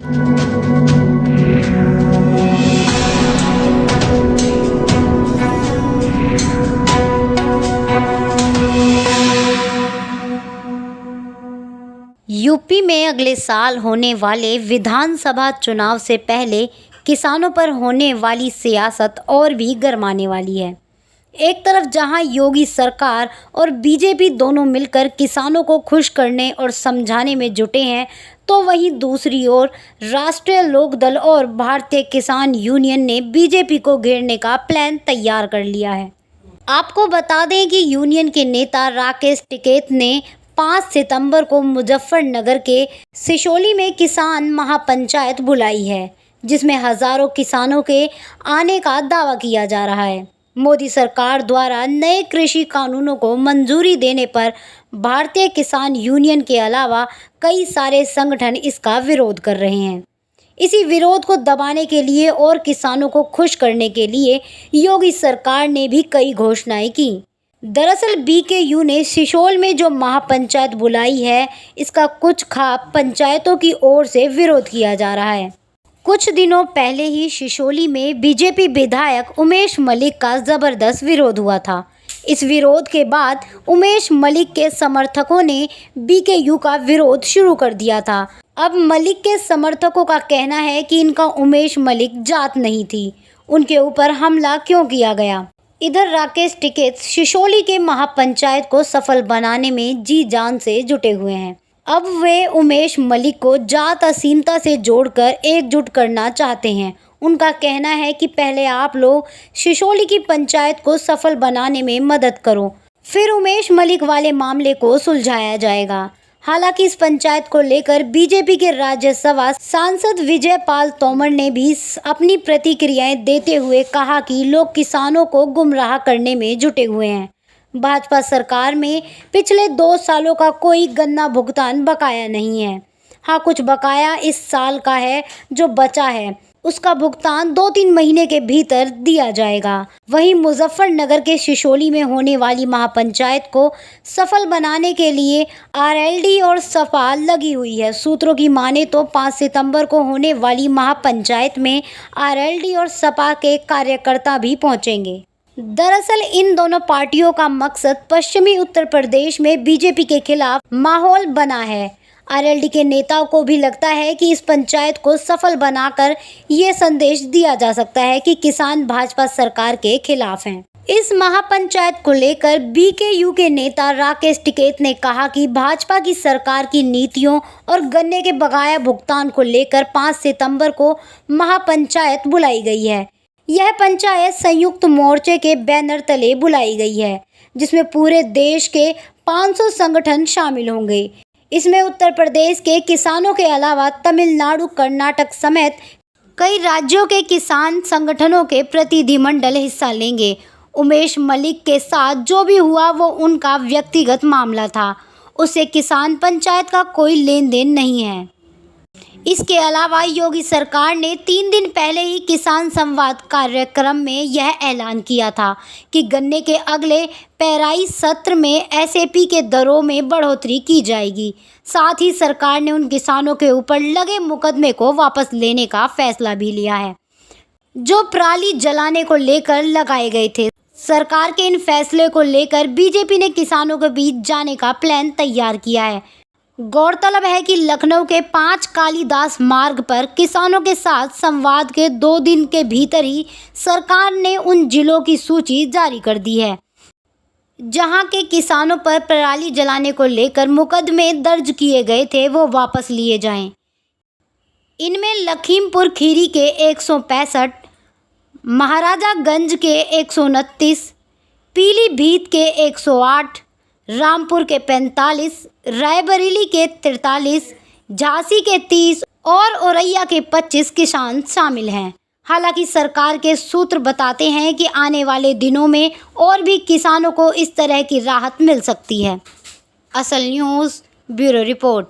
UP में अगले साल होने वाले विधानसभा चुनाव से पहले किसानों पर होने वाली सियासत और भी गरमाने वाली है। एक तरफ जहां योगी सरकार और बीजेपी दोनों मिलकर किसानों को खुश करने और समझाने में जुटे हैं, तो वहीं दूसरी ओर राष्ट्रीय लोकदल और भारतीय किसान यूनियन ने बीजेपी को घेरने का प्लान तैयार कर लिया है। आपको बता दें कि यूनियन के नेता राकेश टिकैत ने 5 सितंबर को मुजफ्फरनगर के सिशोली में किसान महापंचायत बुलाई है, जिसमें हजारों किसानों के आने का दावा किया जा रहा है। मोदी सरकार द्वारा नए कृषि कानूनों को मंजूरी देने पर भारतीय किसान यूनियन के अलावा कई सारे संगठन इसका विरोध कर रहे हैं। इसी विरोध को दबाने के लिए और किसानों को खुश करने के लिए योगी सरकार ने भी कई घोषणाएं की। दरअसल बीकेयू ने सिशोल में जो महापंचायत बुलाई है, इसका कुछ खाप पंचायतों की ओर से विरोध किया जा रहा है। कुछ दिनों पहले ही सिशोली में बीजेपी विधायक उमेश मलिक का जबरदस्त विरोध हुआ था। इस विरोध के बाद उमेश मलिक के समर्थकों ने बीकेयू का विरोध शुरू कर दिया था। अब मलिक के समर्थकों का कहना है कि इनका उमेश मलिक जात नहीं थी, उनके ऊपर हमला क्यों किया गया। इधर राकेश टिकैत सिशोली के महापंचायत को सफल बनाने में जी जान से जुटे हुए हैं। अब वे उमेश मलिक को जात असीमता से जोड़कर एकजुट करना चाहते हैं। उनका कहना है कि पहले आप लोग सिशोली की पंचायत को सफल बनाने में मदद करो, फिर उमेश मलिक वाले मामले को सुलझाया जाएगा। हालांकि इस पंचायत को लेकर बीजेपी के राज्यसभा सांसद विजय पाल तोमर ने भी अपनी प्रतिक्रियाएं देते हुए कहा कि लोग किसानों को गुमराह करने में जुटे हुए हैं। भाजपा सरकार में पिछले 2 सालों का कोई गन्ना भुगतान बकाया नहीं है। हाँ, कुछ बकाया इस साल का है, जो बचा है उसका भुगतान 2-3 महीने के भीतर दिया जाएगा। वहीं मुजफ्फरनगर के सिशोली में होने वाली महापंचायत को सफल बनाने के लिए आरएलडी और सपा लगी हुई है। सूत्रों की माने तो 5 सितंबर को होने वाली महापंचायत में आरएलडी और सपा के कार्यकर्ता भी पहुंचेंगे। दरअसल इन दोनों पार्टियों का मकसद पश्चिमी उत्तर प्रदेश में बीजेपी के खिलाफ माहौल बना है। आरएलडी के नेताओं को भी लगता है कि इस पंचायत को सफल बनाकर ये संदेश दिया जा सकता है कि किसान भाजपा सरकार के खिलाफ हैं। इस महापंचायत को लेकर बीकेयू के नेता राकेश टिकैत ने कहा कि भाजपा की सरकार की नीतियों और गन्ने के बकाया भुगतान को लेकर 5 सितंबर को महापंचायत बुलाई गई है। यह पंचायत संयुक्त मोर्चे के बैनर तले बुलाई गई है, जिसमें पूरे देश के 500 संगठन शामिल होंगे। इसमें उत्तर प्रदेश के किसानों के अलावा तमिलनाडु, कर्नाटक समेत कई राज्यों के किसान संगठनों के प्रतिनिधिमंडल हिस्सा लेंगे। उमेश मलिक के साथ जो भी हुआ वो उनका व्यक्तिगत मामला था, उससे किसान पंचायत का कोई लेन देन नहीं है। इसके अलावा योगी सरकार ने 3 दिन पहले ही किसान संवाद कार्यक्रम में यह ऐलान किया था कि गन्ने के अगले पेराई सत्र में एसएपी के दरों में बढ़ोतरी की जाएगी। साथ ही सरकार ने उन किसानों के ऊपर लगे मुकदमे को वापस लेने का फैसला भी लिया है, जो पराली जलाने को लेकर लगाए गए थे। सरकार के इन फैसले को लेकर बीजेपी ने किसानों के बीच जाने का प्लान तैयार किया है। गौरतलब है कि लखनऊ के 5 कालीदास मार्ग पर किसानों के साथ संवाद के 2 दिन के भीतर ही सरकार ने उन जिलों की सूची जारी कर दी है, जहां के किसानों पर पराली जलाने को लेकर मुकदमे दर्ज किए गए थे, वो वापस लिए जाएं। इनमें लखीमपुर खीरी के 165, महाराजागंज के 129, पीलीभीत के 108, रामपुर के 45, रायबरेली के 43, झांसी के 30 और औरैया के 25 किसान शामिल हैं। हालांकि सरकार के सूत्र बताते हैं कि आने वाले दिनों में और भी किसानों को इस तरह की राहत मिल सकती है। असल न्यूज़ ब्यूरो रिपोर्ट।